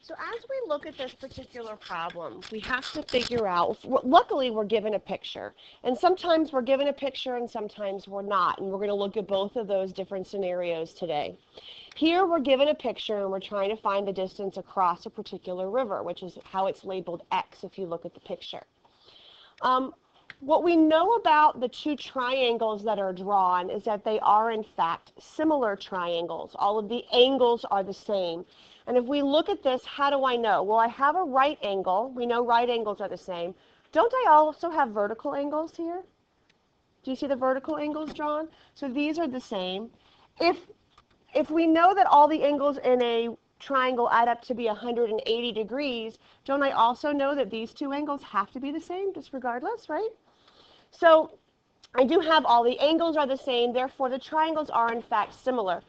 So as we look at this particular problem, we have to figure out, luckily we're given a picture, and sometimes we're given a picture and sometimes we're not, and we're going to look at both of those different scenarios today. Here we're given a picture and we're trying to find the distance across a particular river, which is how it's labeled X if you look at the picture. What we know about the two triangles that are drawn is that they are in fact similar triangles. All of the angles are the same. And if we look at this, how do I know? Well, I have a right angle. We know right angles are the same. Don't I also have vertical angles here? Do you see the vertical angles drawn? So these are the same. If we know that all the angles in a triangle add up to be 180 degrees, don't I also know that these two angles have to be the same, just regardless, right? So I do have all the angles are the same, therefore the triangles are in fact similar.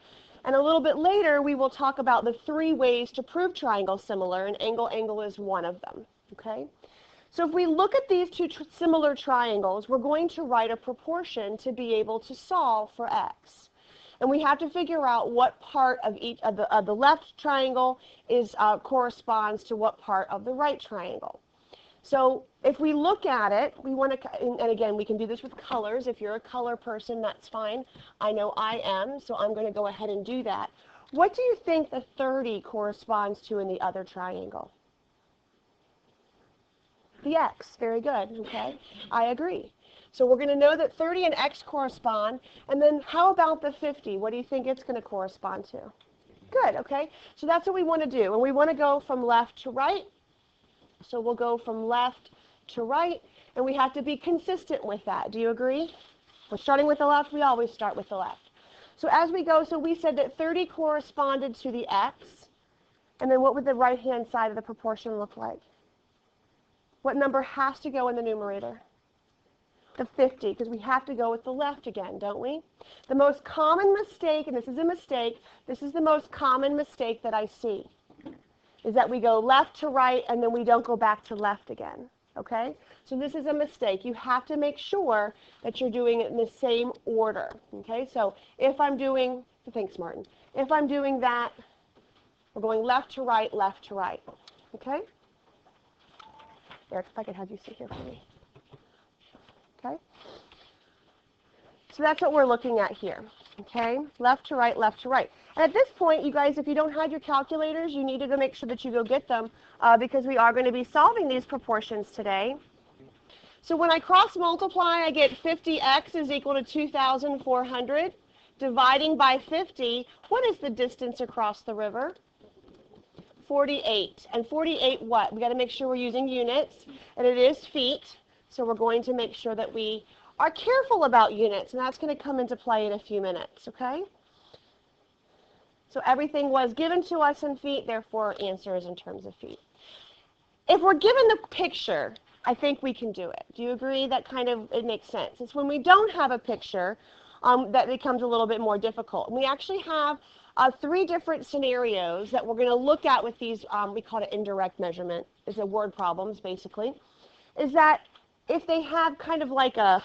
And a little bit later, we will talk about the 3 ways to prove triangles similar, and angle is one of them, okay? So if we look at these two similar triangles, we're going to write a proportion to be able to solve for x. And we have to figure out what part of each of the left triangle is corresponds to what part of the right triangle. So if we look at it, we want to, and again, we can do this with colors. If you're a color person, that's fine. I know I am, so I'm going to go ahead and do that. What do you think the 30 corresponds to in the other triangle? The x. Very good. Okay, I agree. So we're going to know that 30 and x correspond. And then how about the 50? What do you think it's going to correspond to? Good. Okay, so that's what we want to do. And we want to go from left to right. So we'll go from left to right, and we have to be consistent with that. Do you agree? We're starting with the left. We always start with the left. So as we go, so we said that 30 corresponded to the x, and then what would the right-hand side of the proportion look like? What number has to go in the numerator? The 50, because we have to go with the left again, don't we? The most common mistake, and this is a mistake, this is the most common mistake that I see, is that we go left to right and then we don't go back to left again, okay? So this is a mistake. You have to make sure that you're doing it in the same order, okay? So if I'm doing, thanks Martin, if I'm doing that, we're going left to right, okay? Eric, if I could have you sit here for me, okay? So that's what we're looking at here, okay? Left to right, left to right. And at this point, you guys, if you don't have your calculators, you need to make sure that you go get them because we are going to be solving these proportions today. So when I cross multiply, I get 50x is equal to 2,400. Dividing by 50, what is the distance across the river? 48. And 48 what? We got to make sure we're using units, and it is feet. So we're going to make sure that we are careful about units, and that's going to come into play in a few minutes, okay? So everything was given to us in feet, therefore answer is in terms of feet. If we're given the picture, I think we can do it. Do you agree? That kind of, it makes sense. It's when we don't have a picture that becomes a little bit more difficult. And we actually have 3 different scenarios that we're going to look at with these, we call it indirect measurement, is the word problems basically, is that if they have kind of like a,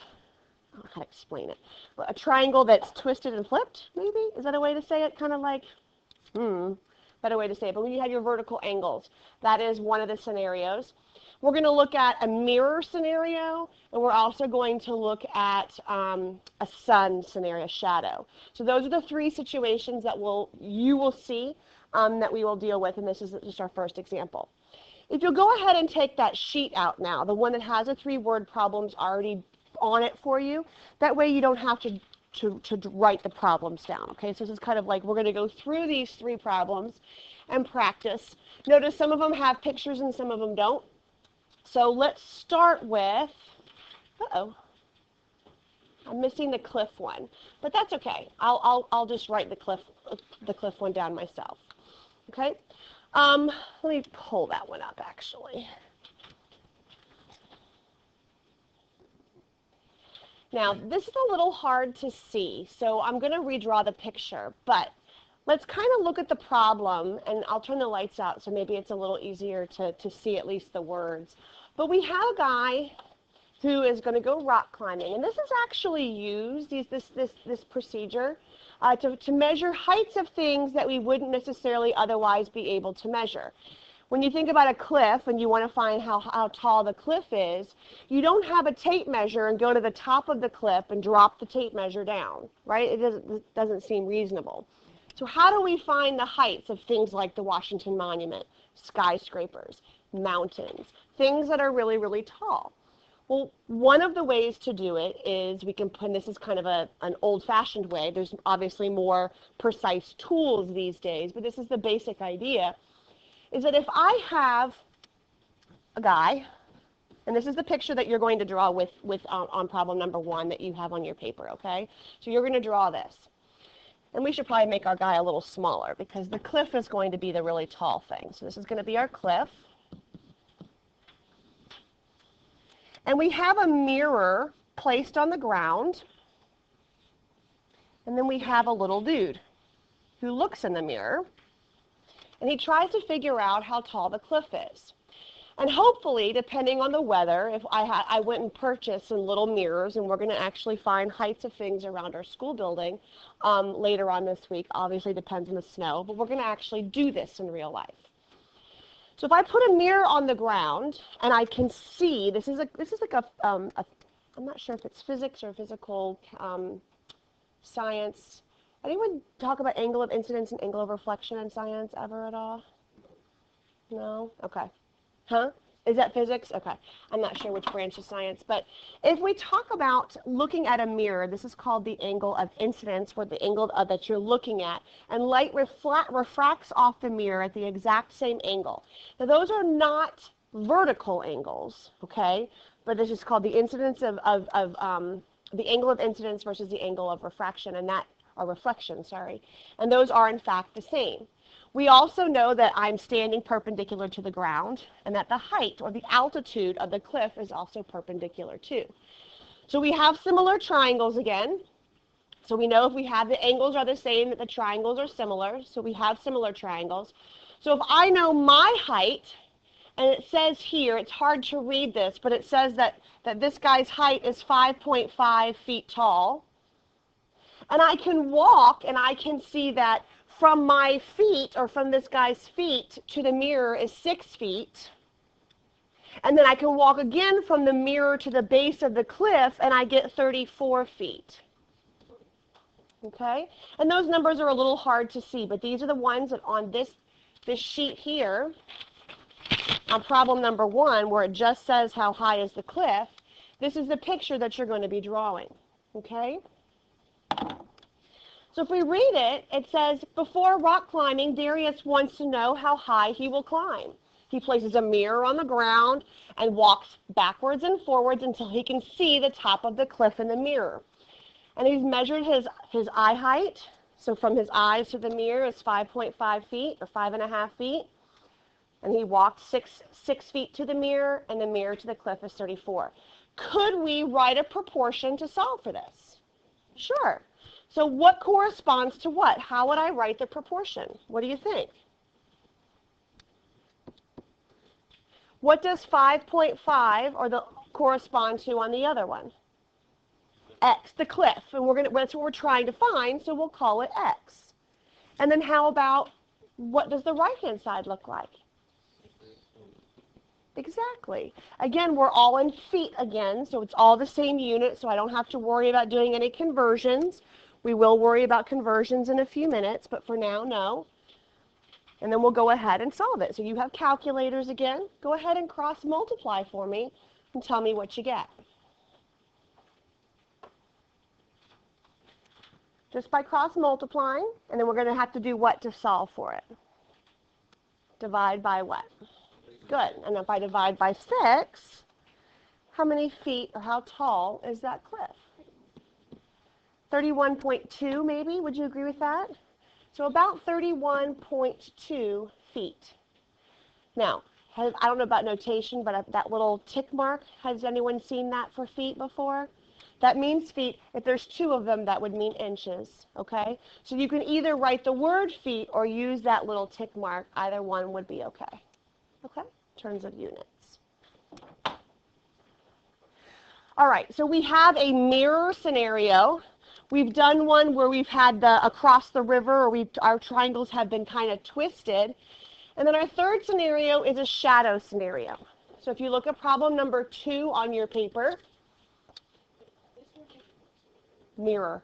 I don't know how to explain it, a triangle that's twisted and flipped, maybe? Is that a way to say it? Kind of like, better way to say it. But when you have your vertical angles, that is one of the scenarios. We're going to look at a mirror scenario, and we're also going to look at a sun scenario, shadow. So those are the 3 situations that you will see that we will deal with, and this is just our first example. If you'll go ahead and take that sheet out now, the one that has the 3 word problems already on it for you, that way you don't have to write the problems down, okay? So this is kind of like we're going to go through these 3 problems and practice. Notice some of them have pictures and some of them don't. So let's start with, I'm missing the cliff one, but that's okay. I'll just write the cliff one down myself, okay? Let me pull that one up actually. Now, this is a little hard to see, so I'm going to redraw the picture, but let's kind of look at the problem, and I'll turn the lights out so maybe it's a little easier to see at least the words. But we have a guy who is going to go rock climbing, and this is actually used, this procedure, to measure heights of things that we wouldn't necessarily otherwise be able to measure. When you think about a cliff and you want to find how tall the cliff is, you don't have a tape measure and go to the top of the cliff and drop the tape measure down, right? It doesn't seem reasonable. So how do we find the heights of things like the Washington Monument, skyscrapers, mountains, things that are really, really tall? Well, one of the ways to do it is we can put, and this is kind of an old-fashioned way. There's obviously more precise tools these days, but this is the basic idea, is that if I have a guy, and this is the picture that you're going to draw on problem number 1 that you have on your paper, okay? So you're going to draw this. And we should probably make our guy a little smaller because the cliff is going to be the really tall thing. So this is going to be our cliff. And we have a mirror placed on the ground. And then we have a little dude who looks in the mirror. And he tries to figure out how tall the cliff is. And hopefully, depending on the weather, if I went and purchased some little mirrors, and we're going to actually find heights of things around our school building later on this week. Obviously, depends on the snow, but we're going to actually do this in real life. So if I put a mirror on the ground and I can see, this is like I'm not sure if it's physics or physical science. Anyone talk about angle of incidence and angle of reflection in science ever at all? No? Okay. Huh? Is that physics? Okay. I'm not sure which branch of science. But if we talk about looking at a mirror, this is called the angle of incidence, or the angle that you're looking at. And light refracts off the mirror at the exact same angle. Now, those are not vertical angles, okay? But this is called the incidence the angle of incidence versus the angle of refraction, or reflection, sorry. And those are, in fact, the same. We also know that I'm standing perpendicular to the ground and that the height or the altitude of the cliff is also perpendicular too. So we have similar triangles again. So we know if we have the angles are the same, that the triangles are similar. So we have similar triangles. So if I know my height, and it says here, it's hard to read this, but it says that this guy's height is 5.5 feet tall. And I can walk and I can see that from my feet, or from this guy's feet to the mirror is 6 feet. And then I can walk again from the mirror to the base of the cliff and I get 34 feet. Okay? And those numbers are a little hard to see, but these are the ones that on this sheet here, on problem number 1, where it just says how high is the cliff, this is the picture that you're going to be drawing. Okay? So if we read it, it says, before rock climbing, Darius wants to know how high he will climb. He places a mirror on the ground and walks backwards and forwards until he can see the top of the cliff in the mirror. And he's measured his eye height. So from his eyes to the mirror is 5.5 feet, or 5.5 feet. And he walked 6 feet to the mirror, and the mirror to the cliff is 34. Could we write a proportion to solve for this? Sure. So what corresponds to what? How would I write the proportion? What do you think? What does 5.5 correspond to on the other one? X, the cliff. And that's what we're trying to find, so we'll call it X. And then how about, what does the right-hand side look like? Exactly. Again, we're all in feet again, so it's all the same unit, so I don't have to worry about doing any conversions. We will worry about conversions in a few minutes, but for now, no. And then we'll go ahead and solve it. So you have calculators again. Go ahead and cross multiply for me and tell me what you get. Just by cross multiplying, and then we're going to have to do what to solve for it? Divide by what? Good. And if I divide by 6, how many feet or how tall is that cliff? 31.2 maybe? Would you agree with that? So about 31.2 feet. Now, I don't know about notation, but that little tick mark, has anyone seen that for feet before? That means feet. If there's 2 of them, that would mean inches, okay? So you can either write the word feet or use that little tick mark. Either one would be okay, okay, in terms of units. All right, so we have a mirror scenario. We've done one where we've had across the river, or our triangles have been kind of twisted. And then our third scenario is a shadow scenario. So if you look at problem number 2 on your paper, mirror.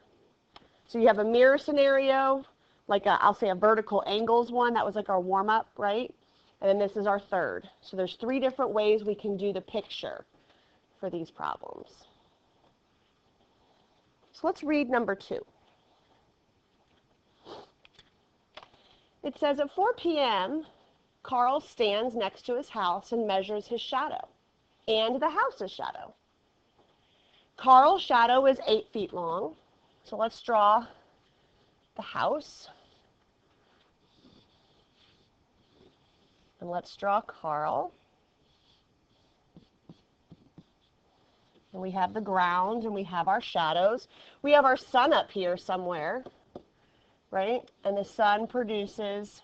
So you have a mirror scenario, like I'll say a vertical angles one. That was like our warm-up, right? And then this is our third. So there's 3 different ways we can do the picture for these problems. So let's read number 2. It says at 4 p.m., Carl stands next to his house and measures his shadow and the house's shadow. Carl's shadow is 8 feet long. So let's draw the house. And let's draw Carl. And we have the ground and we have our shadows. We have our sun up here somewhere, right? And the sun produces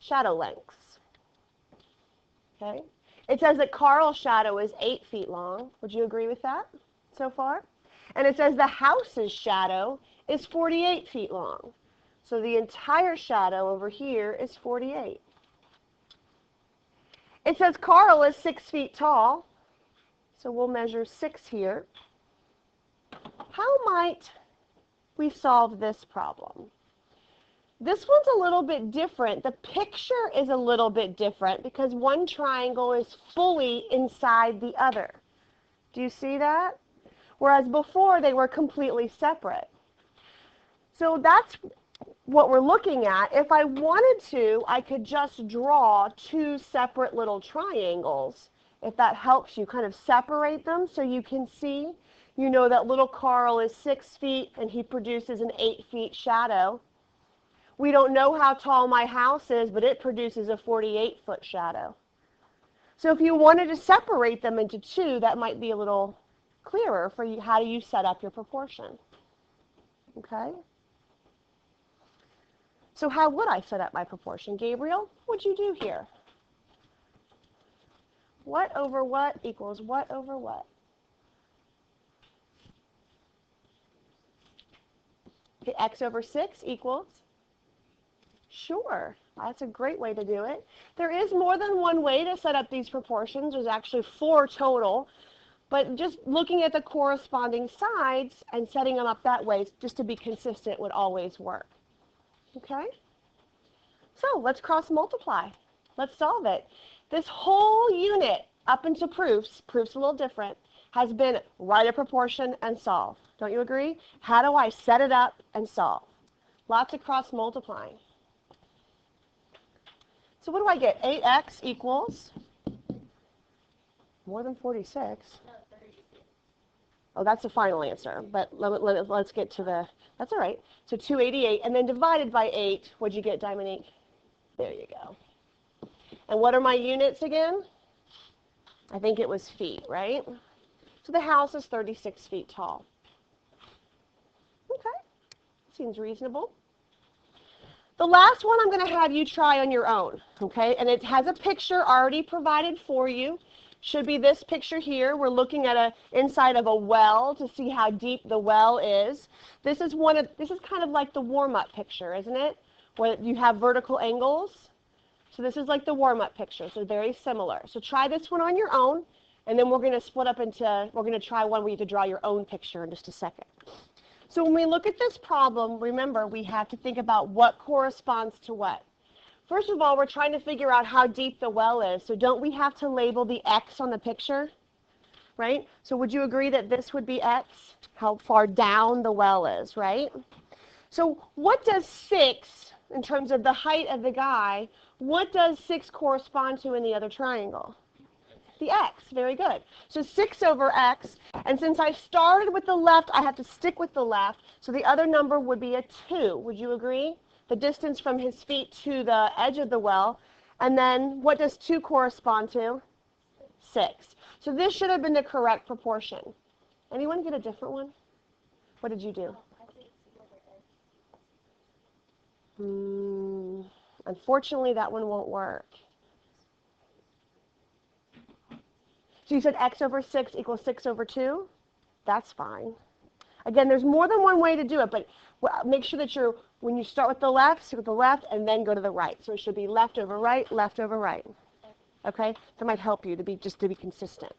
shadow lengths. Okay? It says that Carl's shadow is 8 feet long. Would you agree with that so far? And it says the house's shadow is 48 feet long. So the entire shadow over here is 48. It says Carl is 6 feet tall. So we'll measure 6 here. How might we solve this problem? This one's a little bit different. The picture is a little bit different because one triangle is fully inside the other. Do you see that? Whereas before they were completely separate. So that's what we're looking at. If I wanted to, I could just draw 2 separate little triangles. If that helps you kind of separate them so you can see. You know that little Carl is 6 feet and he produces an 8 feet shadow. We don't know how tall my house is, but it produces a 48-foot shadow. So if you wanted to separate them into 2, that might be a little clearer for you. How do you set up your proportion? Okay? So how would I set up my proportion? Gabriel, what would you do here? What over what equals what over what? Okay, x over 6 equals? Sure, that's a great way to do it. There is more than one way to set up these proportions. There's actually 4 total. But just looking at the corresponding sides and setting them up that way, just to be consistent, would always work. Okay? So let's cross multiply. Let's solve it. This whole unit up into proofs a little different, has been write a proportion and solve. Don't you agree? How do I set it up and solve? Lots of cross multiplying. So what do I get? 8x equals more than 46. Oh, that's the final answer. But let's get to the, that's all right. So 288, and then divided by 8, what'd you get, Dominique? There you go. And what are my units again? I think it was feet, right? So the house is 36 feet tall. Okay, seems reasonable. The last one I'm going to have you try on your own, okay? And it has a picture already provided for you. Should be this picture here. We're looking at inside of a well to see how deep the well is. This is kind of like the warm-up picture, isn't it? Where you have vertical angles. So this is like the warm-up picture, so very similar. So try this one on your own, and then we're going to split up into, we're going to try one where you have to draw your own picture in just a second. So when we look at this problem, remember, we have to think about what corresponds to what. First of all, we're trying to figure out how deep the well is. So don't we have to label the X on the picture, right? So would you agree that this would be X, how far down the well is, right? So what does 6, in terms of the height of the guy, what does 6 correspond to in the other triangle? The X, very good. So 6 over X, and since I started with the left, I have to stick with the left, so the other number would be a 2. Would you agree? The distance from his feet to the edge of the well. And then what does 2 correspond to? 6. So this should have been the correct proportion. Anyone get a different one? What did you do? Unfortunately, that one won't work. So you said x over 6 equals 6 over 2? That's fine. Again, there's more than one way to do it, but make sure that you're When you start with the left, stick with the left, and then go to the right. So it should be left over right, left over right. Okay? That might help you to be consistent.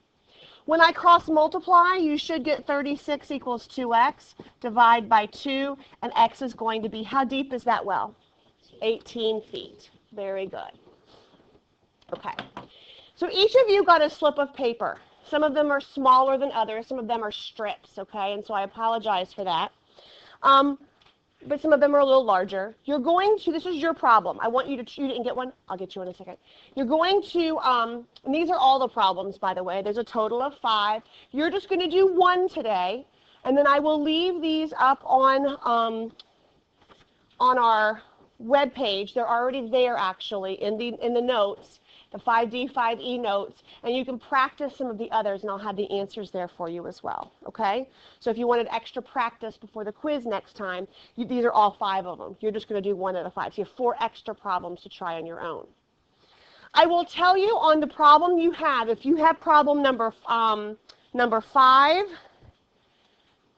When I cross multiply, you should get 36 equals 2x. Divide by 2, and x is going to be, how deep is that well? 18 feet. Very good. Okay. So each of you got a slip of paper. Some of them are smaller than others. Some of them are strips, okay? And so I apologize for that. But some of them are a little larger. You're going to, this is your problem. I want you to, you didn't get one? I'll get you in a second. You're going to, and these are all the problems, by the way. There's a total of 5. You're just going to do 1 today, and then I will leave these up on our web page. They're already there, actually, in the notes, the 5D, 5E notes, and you can practice some of the others, and I'll have the answers there for you as well, okay? So if you wanted extra practice before the quiz next time, these are all 5 of them. You're just going to do 1 out of 5. So you have 4 extra problems to try on your own. I will tell you on the problem you have, if you have problem number 5,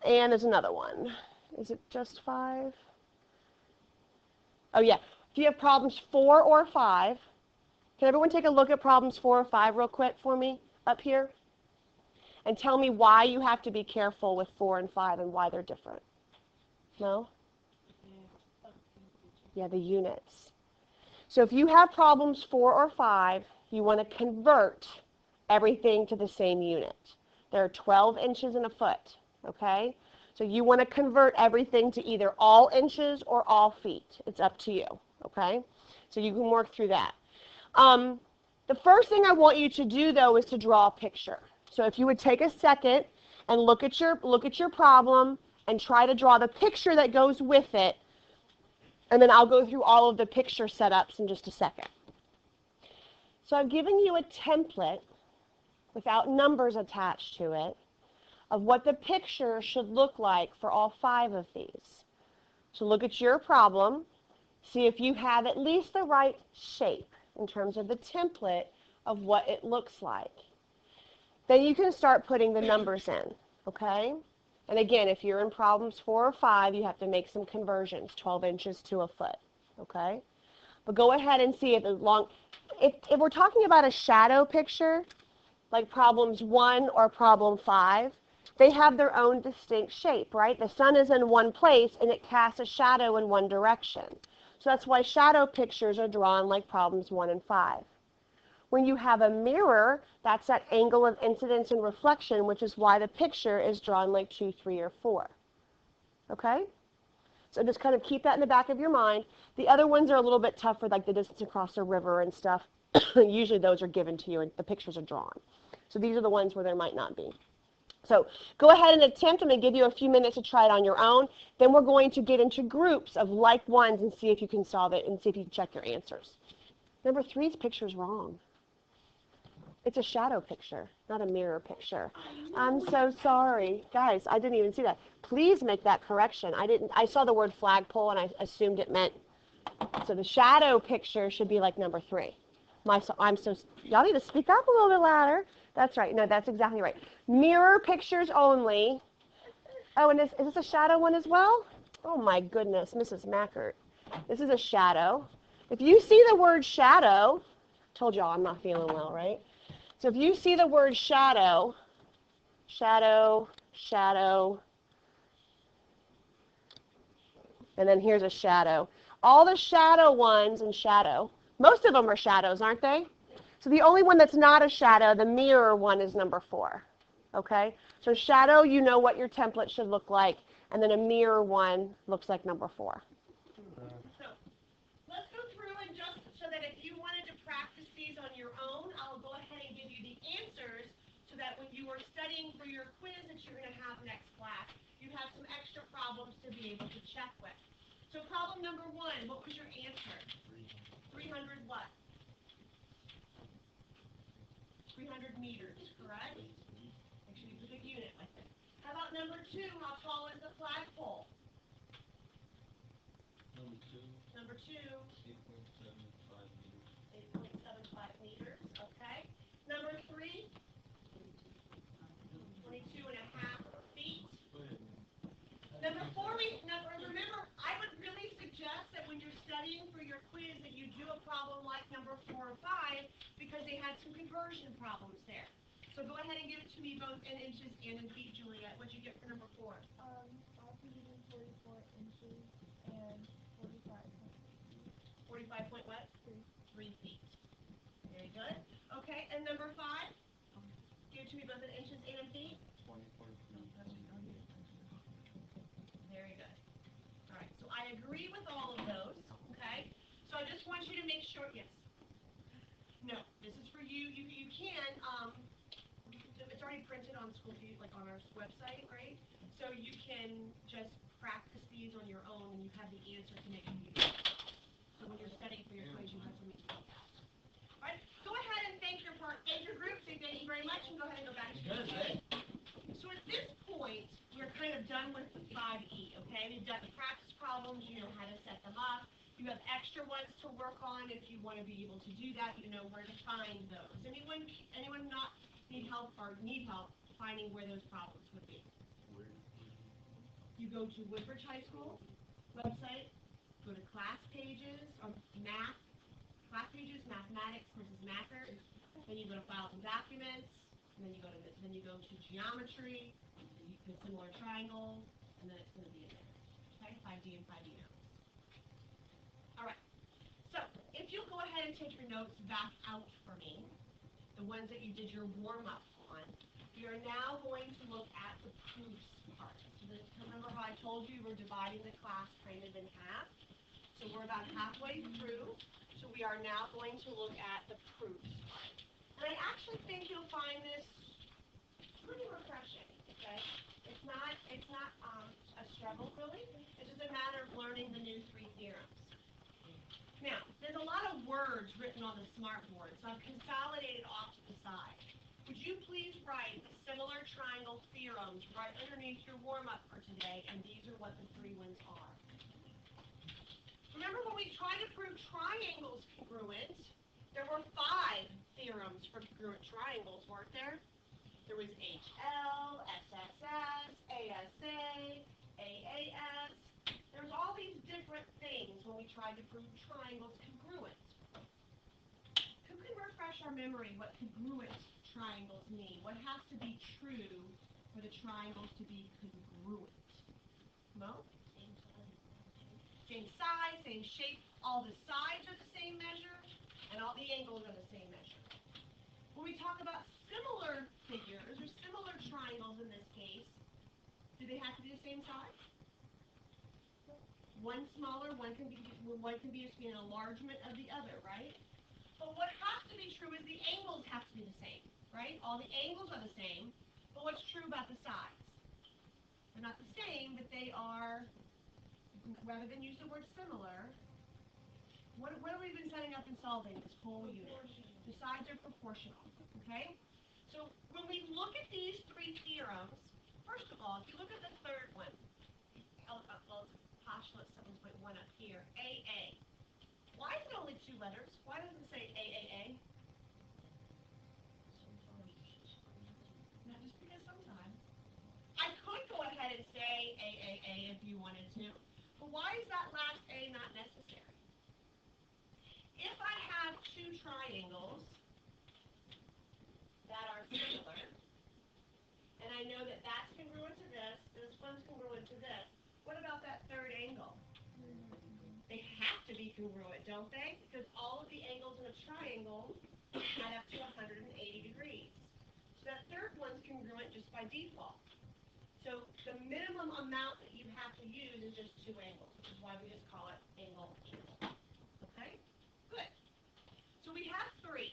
and there's another one. Is it just 5? Oh, yeah. If you have problems 4 or 5, can everyone take a look at problems 4 or 5 real quick for me up here? And tell me why you have to be careful with 4 and 5 and why they're different. No? Yeah, the units. So if you have problems 4 or 5, you want to convert everything to the same unit. There are 12 inches in a foot, okay? So you want to convert everything to either all inches or all feet. It's up to you, okay? So you can work through that. The first thing I want you to do, though, is to draw a picture. So if you would take a second and look at your problem and try to draw the picture that goes with it, and then I'll go through all of the picture setups in just a second. So I've given you a template without numbers attached to it of what the picture should look like for all 5 of these. So look at your problem, see if you have at least the right shape in terms of the template of what it looks like. Then you can start putting the numbers in, okay? And again, if you're in problems 4 or 5, you have to make some conversions, 12 inches to a foot, okay? But go ahead and see if if we're talking about a shadow picture, like problems 1 or problem 5, they have their own distinct shape, right? The sun is in one place and it casts a shadow in one direction. So that's why shadow pictures are drawn like problems 1 and 5. When you have a mirror, that's that angle of incidence and reflection, which is why the picture is drawn like 2, 3, or 4. Okay? So just kind of keep that in the back of your mind. The other ones are a little bit tougher, like the distance across a river and stuff. Usually those are given to you and the pictures are drawn. So these are the ones where there might not be. So go ahead and attempt. I'm going to give you a few minutes to try it on your own. Then we're going to get into groups of like ones and see if you can solve it and see if you can check your answers. Number 3's picture is wrong. It's a shadow picture, not a mirror picture. I'm so sorry. Guys, I didn't even see that. Please make that correction. I saw the word flagpole and I assumed it meant, so the shadow picture should be like number 3. Y'all need to speak up a little bit louder. That's right. No, that's exactly right. Mirror pictures only. Oh, and is this a shadow one as well? Oh my goodness, Mrs. Mackert. This is a shadow. If you see the word shadow, told y'all I'm not feeling well, right? So if you see the word shadow, shadow, shadow, and then here's a shadow. All the shadow ones in shadow, most of them are shadows, aren't they? So the only one that's not a shadow, the mirror one, is number 4. Okay? So shadow, you know what your template should look like, and then a mirror one looks like number 4. So let's go through and just so that if you wanted to practice these on your own, I'll go ahead and give you the answers so that when you are studying for your quiz that you're going to have next class, you have some extra problems to be able to check with. So problem number 1, what was your answer? 300 what? 300 meters, correct? Make sure you put a unit with it. How about number 2? How tall is the flagpole? Number 2. 8.75 meters. Okay. Number 3. 22 and a half feet. Number 4. Remember, I would really suggest 5 because they had some conversion problems there. So go ahead and give it to me both in inches and in feet, Juliet. What'd you get for number 4? 544 inches and 45 feet. 45 point what? 3. 3 feet. Very good. Okay, and number 5? Give it to me both in inches and in feet. 24 feet. Very good. All right, so I agree with all of those, okay? So I just want you to make sure, yes. No, this is for you. You can, it's already printed on SchoolView, like on our website, right? So you can just practice these on your own and you have the answer to make you use. So when you're studying for your quiz, you have something to look at. All right, go ahead and thank your group, say thank you very much, and go ahead and go back to your study. So at this point, we're kind of done with the 5E, okay? We've done the practice problems, you know how to set them up. You have extra ones to work on if you want to be able to do that. You know where to find those. Anyone not need help finding where those problems would be? You go to Woodbridge High School website, go to class pages, or class pages, mathematics versus mathers. Then you go to files and documents. And then you go to geometry, the similar triangles, and then it's going to be in there. Okay, 5D and 5E now. All right. So if you'll go ahead and take your notes back out for me, the ones that you did your warm-up on, we are now going to look at the proofs part. So remember how I told you we're dividing the class kind of in half? So we're about halfway through. So we are now going to look at the proofs part. And I actually think you'll find this pretty refreshing, okay? It's not a struggle, really. It's just a matter of learning the new 3 theorems. Now, there's a lot of words written on the smartboard, so I've consolidated off to the side. Would you please write the similar triangle theorems right underneath your warm-up for today, and these are what the 3 ones are. Remember when we tried to prove triangles congruent, there were 5 theorems for congruent triangles, weren't there? There was HL, SSS, ASA, AAS. There was all these different things when we tried to prove triangles congruent. Who can refresh our memory what congruent triangles mean? What has to be true for the triangles to be congruent? Mo? Same size, same shape, all the sides are the same measure, and all the angles are the same measure. When we talk about similar figures, or similar triangles in this case, do they have to be the same size? One smaller, one can be just an enlargement of the other, right? But what has to be true is the angles have to be the same, right? All the angles are the same, but what's true about the sides? They're not the same, but they are, rather than use the word similar, what have we been setting up and solving this whole unit? The sides are proportional, okay? So when we look at these 3 theorems, first of all, if you look at the third one, postulate 7.1 up here, AA. Why is it only 2 letters? Why doesn't it say AAA? Not just because sometimes. I could go ahead and say AAA if you wanted to, but why is that last A not necessary? If I have 2 triangles that are similar, and I know that that's congruent to this one's congruent to this, what about that third angle? They have to be congruent, don't they? Because all of the angles in a triangle add up to 180 degrees. So that third one's congruent just by default. So the minimum amount that you have to use is just 2 angles, which is why we just call it angle equal. Okay? Good. So we have 3.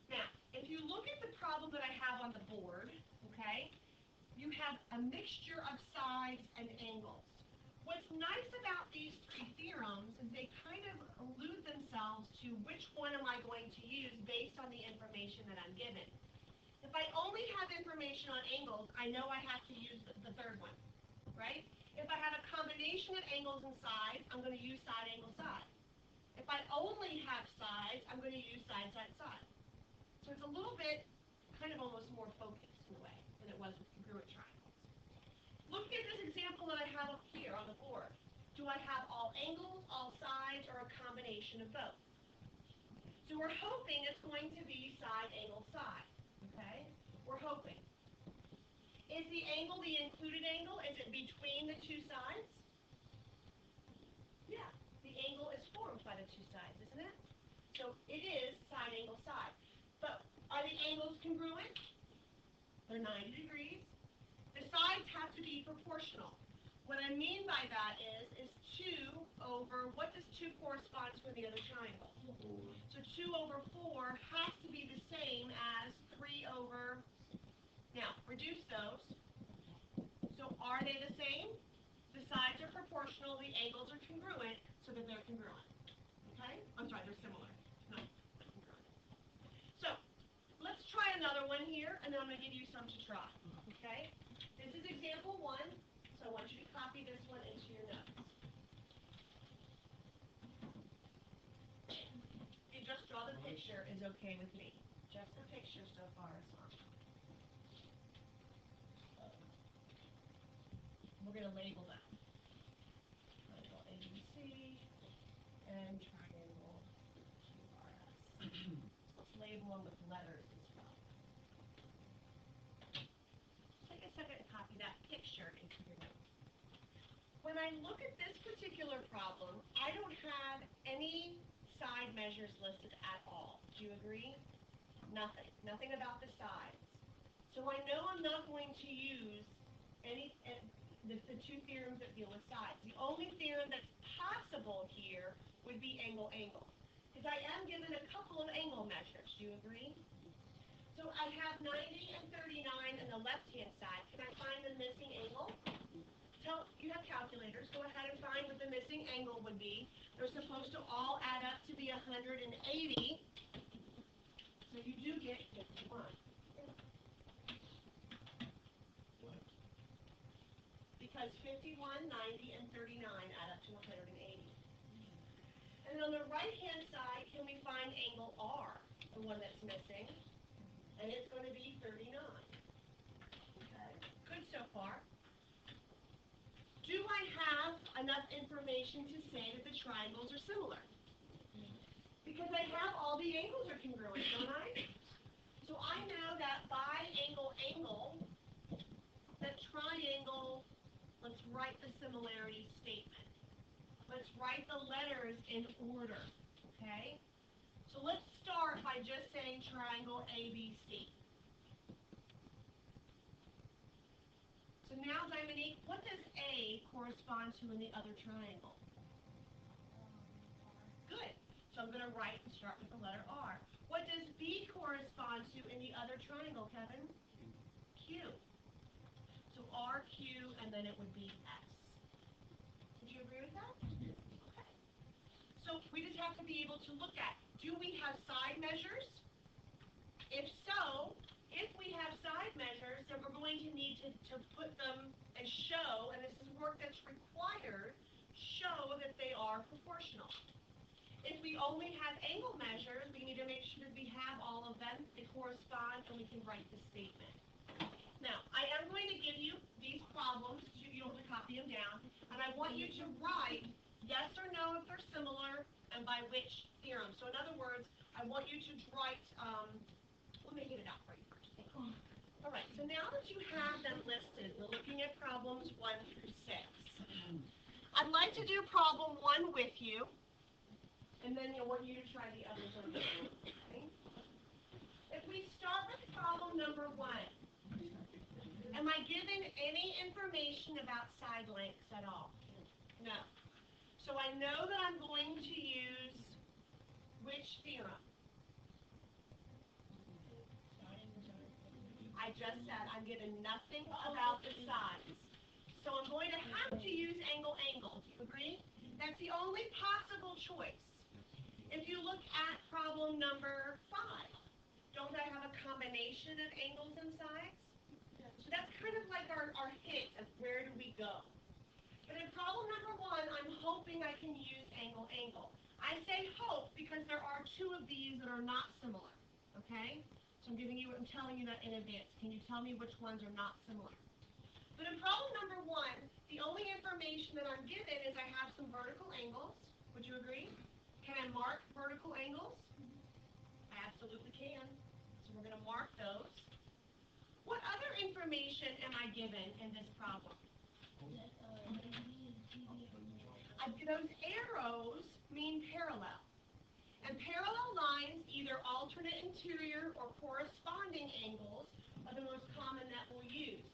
Now, if you look at the problem that I have on the board, okay, you have a mixture of sides and angles. What's nice about these 3 theorems is they kind of allude themselves to which one am I going to use based on the information that I'm given. If I only have information on angles, I know I have to use the third one, right? If I have a combination of angles and sides, I'm going to use side, angle, side. If I only have sides, I'm going to use side, side, side. So it's a little bit, kind of almost more focused in a way than it was with congruent triangles. Look at this example that I have up here on the board. Do I have all angles, all sides, or a combination of both? So we're hoping it's going to be side, angle, side. Okay? We're hoping. Is the angle the included angle? Is it between the two sides? Yeah. The angle is formed by the two sides, isn't it? So it is side, angle, side. But are the angles congruent? They're 90 degrees. The sides have to be proportional. What I mean by that is 2 over, what does 2 correspond to in the other triangle? 4. So 2 over 4 has to be the same as 3 over, now reduce those. So are they the same? The sides are proportional, the angles are congruent, so that they're congruent. Okay? I'm sorry, they're similar. No, congruent. So let's try another one here, and then I'm going to give you some to try. Okay? This is example 1. So I want you to copy this one into your notes. You just draw the picture is okay with me. Just the picture so far is fine. We're going to label them. Triangle ABC and triangle QRS. Let's label them with letters as well. Take a second and copy that picture into your notes. When I look at this particular problem, I don't have any side measures listed at all. Do you agree? Nothing. Nothing about the sides. So I know I'm not going to use the 2 theorems that deal with sides. The only theorem that's possible here would be angle-angle. Because I am given a couple of angle measures. Do you agree? So I have 90 and 39 on the left-hand side. Can I find the missing angle? You have calculators. Go ahead and find what the missing angle would be. They're supposed to all add up to be 180. So you do get 51. Because 51, 90, and 39 add up to 180. And then on the right-hand side, can we find angle R, the one that's missing? And it's going to be 39. Okay. Good so far. Do I have enough information to say that the triangles are similar? Because I have all the angles are congruent, don't I? So I know that by angle, that triangle, let's write the similarity statement. Let's write the letters in order, okay? So let's start by just saying triangle ABC. So now, Dominique, what does A correspond to in the other triangle? Good. So I'm going to start with the letter R. What does B correspond to in the other triangle, Kevin? Q. So RQ, and then it would be S. Would you agree with that? Okay. So we just have to be able to look at, do we have side measures? If so, if we have side measures, then we're going to need to put them and show, and this is work that's required, show that they are proportional. If we only have angle measures, we need to make sure that we have all of them, they correspond, and we can write the statement. Now, I am going to give you these problems, you don't have to copy them down, and I want you to write yes or no if they're similar, and by which theorem. So in other words, I want you to write, let me get it out for you first. All right, so now that you have them listed, we're looking at problems 1 through 6. I'd like to do problem 1 with you, and then I want you to try the others on your own. Okay? If we start with problem number 1, am I given any information about side lengths at all? No. So I know that I'm going to use which theorem? I just said I'm given nothing about the sides. So I'm going to have to use angle-angle. Do you agree? That's the only possible choice. If you look at problem number 5, don't I have a combination of angles and sides? So that's kind of like our hint of where do we go. But in problem number 1, I'm hoping I can use angle-angle. I say hope because there are 2 of these that are not similar. Okay? So I'm telling you that in advance. Can you tell me which ones are not similar? But in problem number 1, the only information that I'm given is I have some vertical angles. Would you agree? Can I mark vertical angles? absolutely can. So we're going to mark those. What other information am I given in this problem? Those arrows mean parallel. And parallel lines, either alternate interior or corresponding angles, are the most common that we'll use.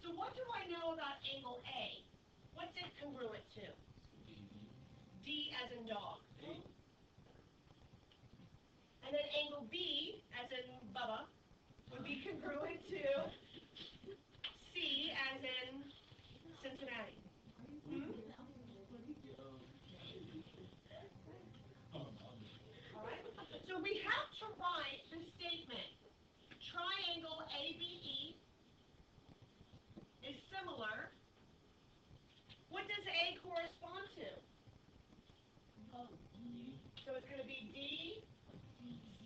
So what do I know about angle A? What's it congruent to? D as in dog. And then angle B, as in Bubba, would be congruent to C as in Cincinnati. All right. So we have to write the statement, triangle ABE is similar. What does A correspond to? So it's going to be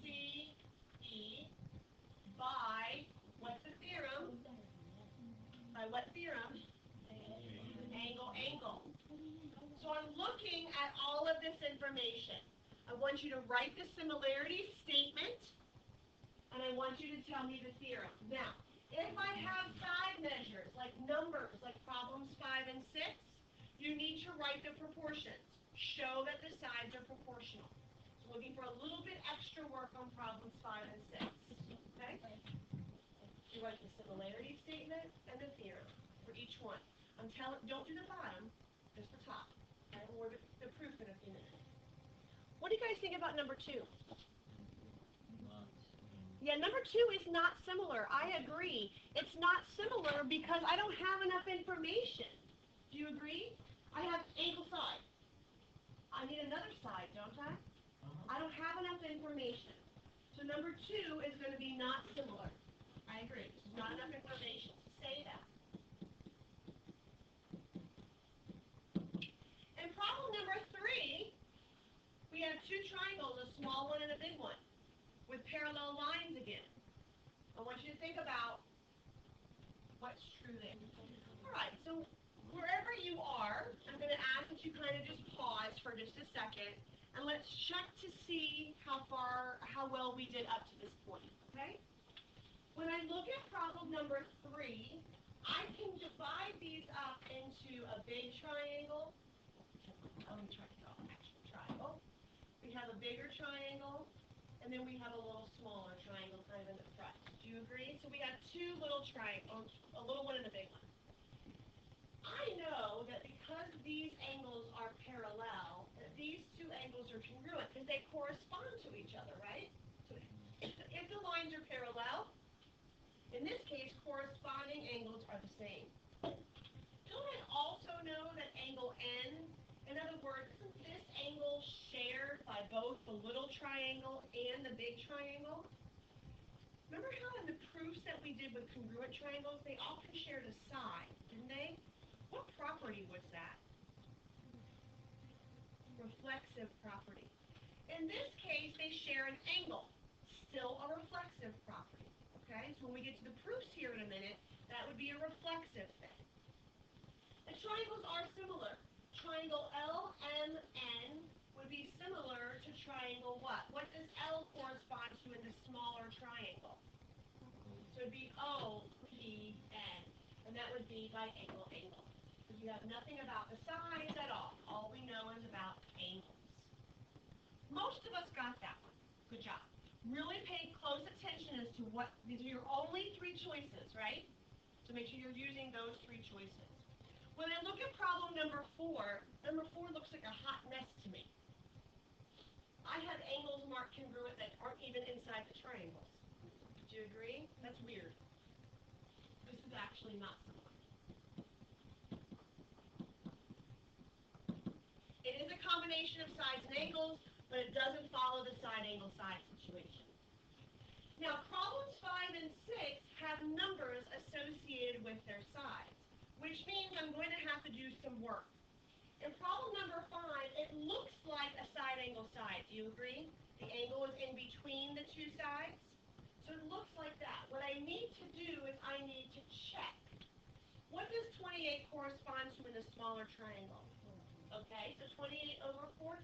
DCE by, what's the theorem? By what theorem? Angle. So I'm looking at all of this information. I want you to write the similarity statement, and I want you to tell me the theorem. Now, if I have side measures, like numbers, like problems 5 and 6, you need to write the proportions. Show that the sides are proportional. So looking for a little bit extra work on problems 5 and 6. Okay? You write the similarity statement and the theorem for each one. Don't do the bottom, just the top. Okay? Or the proof in a few minutes. What do you guys think about number 2? Yeah, number 2 is not similar. I agree. It's not similar because I don't have enough information. Do you agree? I have angle side. I need another side, don't I? I don't have enough information. So number 2 is going to be not similar. I agree. There's not enough information. Say that. In problem number 3, we have 2 triangles, a small one and a big one, with parallel lines again. I want you to think about what's true there. All right, so wherever you are, I'm going to ask that you kind of just pause for just a second, and let's check to see how well we did up to this point, okay? When I look at problem number 3, I can divide these up into a big triangle. Let me try to draw an actual triangle. We have a bigger triangle, and then we have a little smaller triangle kind of in the front. Do you agree? So we have 2 little triangles, a little one and a big one. I know that because these angles are parallel, that these 2 angles are congruent because they correspond to each other, right? So if the lines are parallel, in this case, corresponding angles are the same. Don't I also know that angle N, in other words, isn't this angle shared by both the little triangle and the big triangle? Remember how in the proofs that we did with congruent triangles, they often shared a side, didn't they? What property was that? Reflexive property. In this case, they share an angle, still a reflexive property. Okay, so when we get to the proofs here in a minute, that would be a reflexive thing. And triangles are similar. Triangle LMN would be similar to triangle what? What does L correspond to in the smaller triangle? So it would be OPN, and that would be by angle. Because you have nothing about the sides at all. All we know is about angles. Most of us got that one. Good job. Really pay close attention as to what, these are your only 3 choices, right? So make sure you're using those 3 choices. When I look at problem number 4 looks like a hot mess to me. I have angles marked congruent that aren't even inside the triangles. Do you agree? That's weird. This is actually not similar. It is a combination of sides and angles, but it doesn't follow the side angle side situation. Now, problems 5 and 6 have numbers associated with their sides, which means I'm going to have to do some work. In problem number 5, it looks like a side angle side. Do you agree? The angle is in between the 2 sides. So it looks like that. What I need to do is I need to check. What does 28 correspond to in the smaller triangle? Okay, so 28 over 14,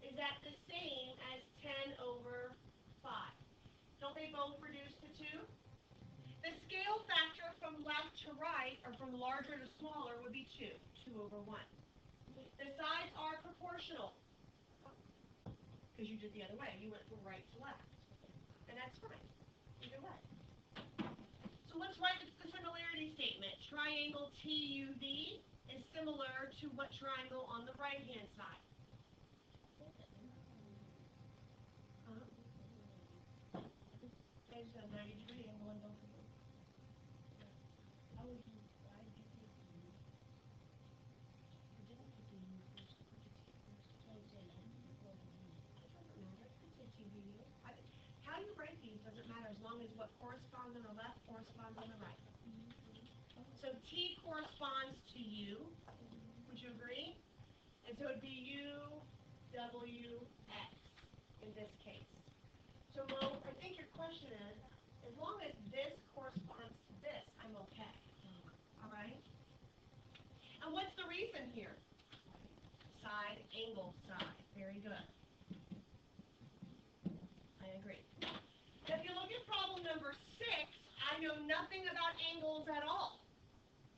is that the same as 10 over 5? to right, or from larger to smaller, would be 2. 2 over 1. The sides are proportional. Because you did the other way. You went from right to left. And that's fine. Either way. So let's write the similarity statement. Triangle TUV is similar to what triangle on the right-hand side? There's a 90-degree angle in both of them. How would you, why did you take the U? I didn't put the U first. I put the T first. So I say U before the U. It doesn't matter. I could say TVU. How you write these doesn't matter as long as what corresponds on the left corresponds on the right. So T corresponds to U. Would you agree? And so it would be U, W, X in this case. So Mo, I think your question is, as long as this corresponds to this, I'm okay. All right? And what's the reason here? Side, angle, side. Very good. I agree. If you look at problem number 6, I know nothing about angles at all.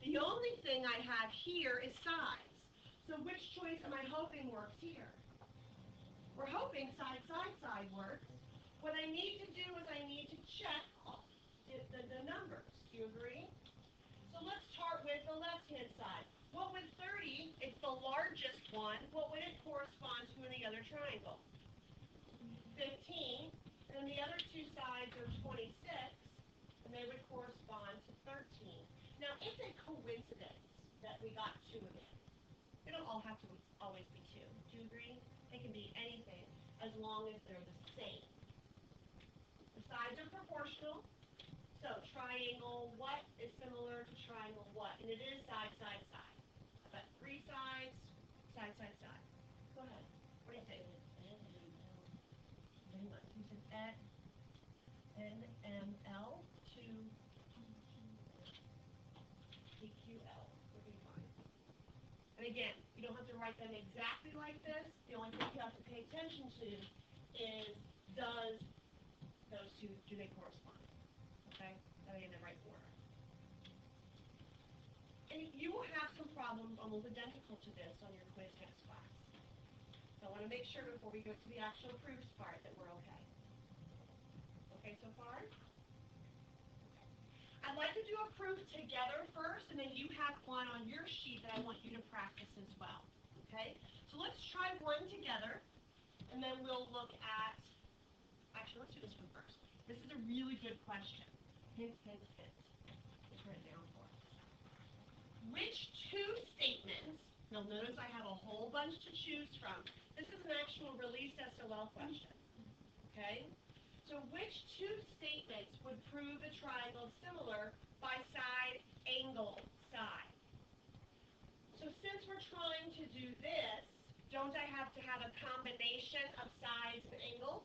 The only thing I have here is sides. So which choice am I hoping works here? We're hoping side, side, side works. What I need to do is I need to check the numbers. Do you agree? So let's start with the left-hand side. What would 30, it's the largest one, what would it correspond to in the other triangle? 15. And the other two sides are 26, and they would correspond to 13. Now, it's a coincidence that we got 2 again. They don't all have to always be 2. Do you agree? They can be anything as long as they're the same. The sides are proportional. So triangle what is similar to triangle what? And it is side, side, side. I've got 3 sides, side, side, side. Go ahead. What do you think? You said NML to PQL would be fine. And again, you don't have to write them exactly like this. The only thing you have to pay attention to is, does those two, do they correspond? Okay? Are they in the right order? And you will have some problems almost identical to this on your quiz next class. So I want to make sure before we go to the actual proofs part that we're okay. Okay so far? I'd like to do a proof together first, and then you have one on your sheet that I want you to practice as well. Okay? So let's try one together, and then we'll look at, actually let's do this one first. This is a really good question. Hint, hint, hint. Let's write it down for us. Which 2 statements, you'll notice I have a whole bunch to choose from. This is an actual release SOL question. Okay? So which 2 statements would prove a triangle similar by side, angle, side? So since we're trying to do this, don't I have to have a combination of sides and angles?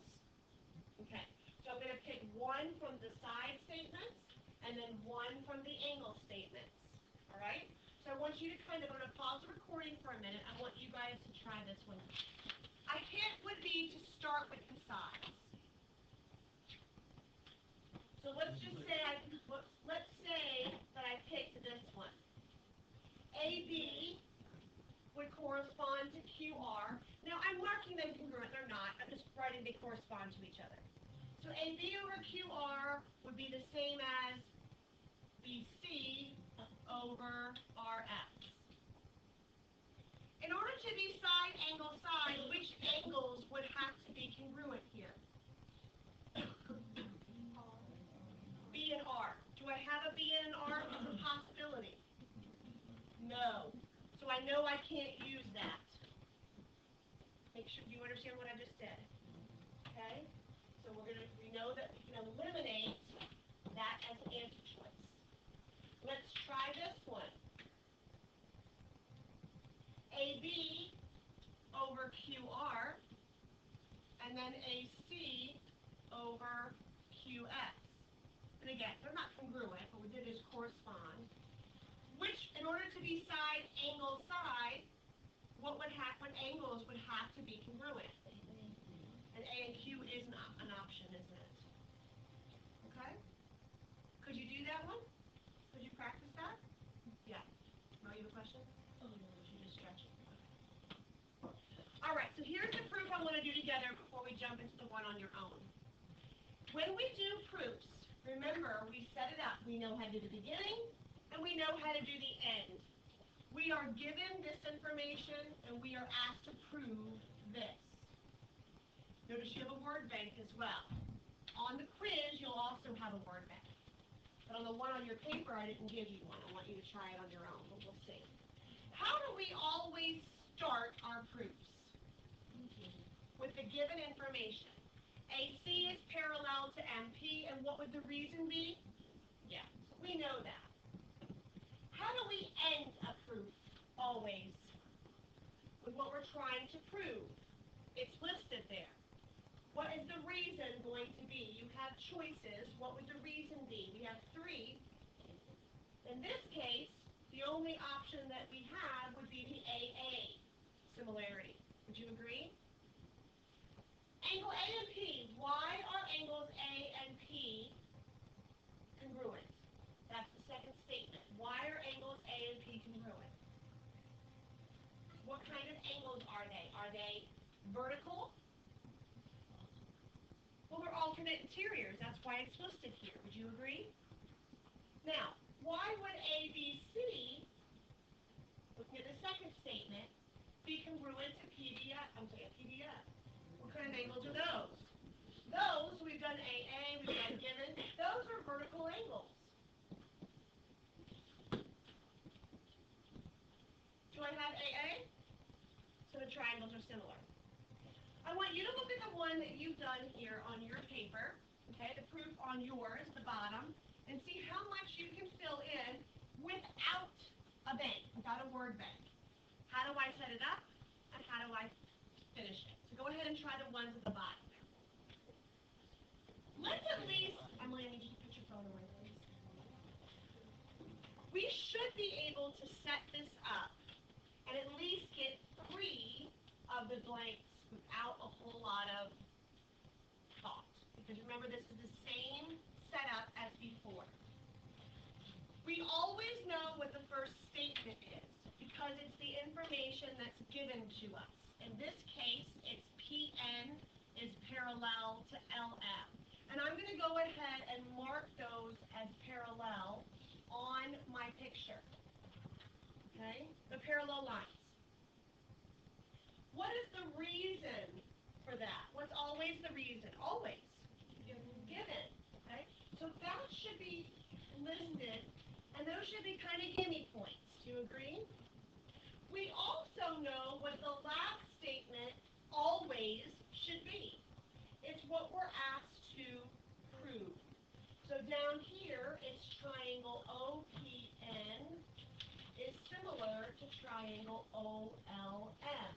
Okay. So I'm going to pick one from the side statements and then one from the angle statements. All right? So I want you to I'm going to pause the recording for a minute. I want you guys to try this one. A hint would be to start with the sides. So let's just say let's say that I picked this one. AB would correspond to QR. Now I'm marking them congruent. They're not. I'm just writing they correspond to each other. So AB over QR would be the same as BC over RX. In order to be side, angle, side, which angles would have to be congruent here? B and R. Do I have a B and an R as a possibility? No. So I know I can't use that. Make sure you understand what I just did. Okay? So we know that we can eliminate that as an answer choice. Let's try this one. AB over QR, and then AC over QX. And again, they're not congruent, but what we did is correspond. Which, in order to be side, angle, side, what angles would have to be congruent? And A and Q is an option, isn't it? Okay? Could you do that one? Could you practice that? you have a question? Oh, no, you just stretch it. All right, so here's the proof I want to do together before we jump into the one on your own. When we do proofs, remember, we set it up. We know how to do the beginning, and we know how to do the end. We are given this information, and we are asked to prove this. Notice you have a word bank as well. On the quiz, you'll also have a word bank. But on the one on your paper, I didn't give you one. I want you to try it on your own, but we'll see. How do we always start our proofs? With the given information. AC is parallel to MP, and what would the reason be? Yeah, we know that. How do we end a proof? Always with what we're trying to prove. It's listed there. What is the reason going to be? You have choices. What would the reason be? We have 3. In this case, the only option that we have would be the AA similarity. Would you agree? Angle A and P. Why are angles A and P congruent? That's the second statement. Why are angles A and P congruent? What kind of angles are they? Are they vertical? Well, they're alternate interiors. That's why it's listed here. Would you agree? Now, why would ABC, looking at the second statement, be congruent to PBS? I'm sorry, PBS. What kind of angles are those? Those, we've done AA, we've done given. Those are vertical angles. Do I have AA? So the triangles are similar. I want you to look at the one that you've done here on your paper, okay, the proof on yours, the bottom, and see how much you can fill in without a bank, without a word bank. How do I set it up, and how do I finish it? So go ahead and try the ones at the bottom. Let's at least, Emily, I need you to put your phone away, please. We should be able to set this up and at least get 3 of the blanks without a whole lot of thought. Because remember, this is the same setup as before. We always know what the first statement is because it's the information that's given to us. In this case, it's PN is parallel to LM. And I'm going to go ahead and mark those as parallel on my picture. Okay? The parallel lines. What is the reason for that? What's always the reason? Always. Given. Okay? So that should be listed, and those should be kind of gimme points. Do you agree? We also know what the last statement always should be. It's what we're asked to prove. So down here, it's triangle OPN is similar to triangle OLM.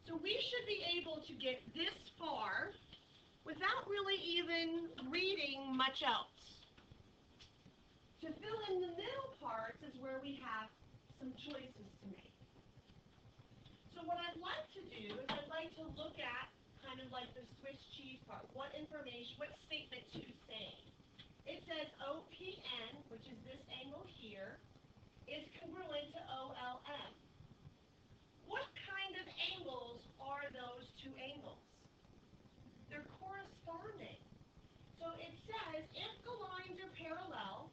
So we should be able to get this far without really even reading much else. To fill in the middle parts is where we have some choices to make. So what I'd like to do is I'd like to look at kind of like the Swiss cheese part. What information, what statement to say? It says OPN, which is this angle here, is congruent to OLM. What kind of angles are those 2 angles? They're corresponding. So it says if the lines are parallel,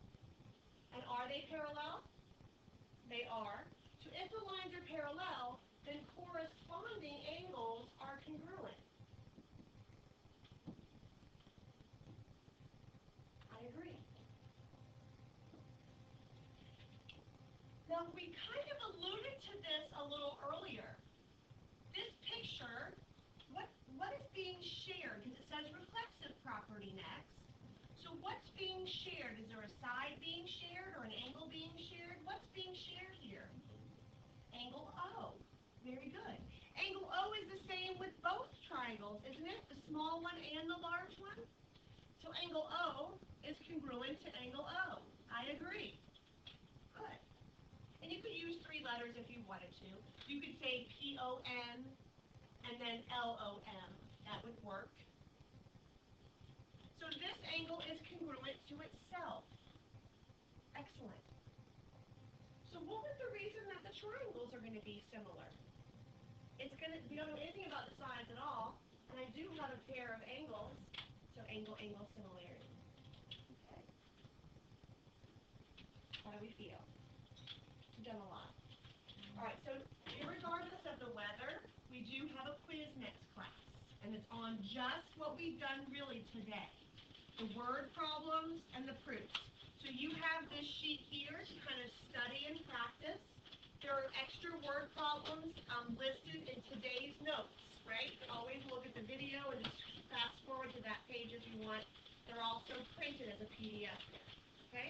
and are they parallel? They are. So if the lines are parallel, then corresponding angles are congruent. I agree. Now, we kind of alluded to this a little earlier. This picture, what is being shared? Because it says reflexive property next. So what's being shared? Is there a side being shared or an angle being shared? What's being shared here? Angle O. Very good. Angle O is the same with both triangles, isn't it? The small one and the large one? So angle O is congruent to angle O. I agree. Good. And you could use 3 letters if you wanted to. You could say PON and then LOM. That would work. So this angle is congruent to itself. Excellent. So what was the reason that the triangles are going to be similar? We don't know anything about the sides at all, and I do have a pair of angles, so angle, angle, similarity. Okay. How do we feel? We've done a lot. All right, so regardless of the weather, we do have a quiz next class, and it's on just what we've done really today, the word problems and the proofs. So you have this sheet here to kind of study and practice. There are extra word problems listed in today's notes, right? You can always look at the video and just fast forward to that page if you want. They're also printed as a PDF there, okay?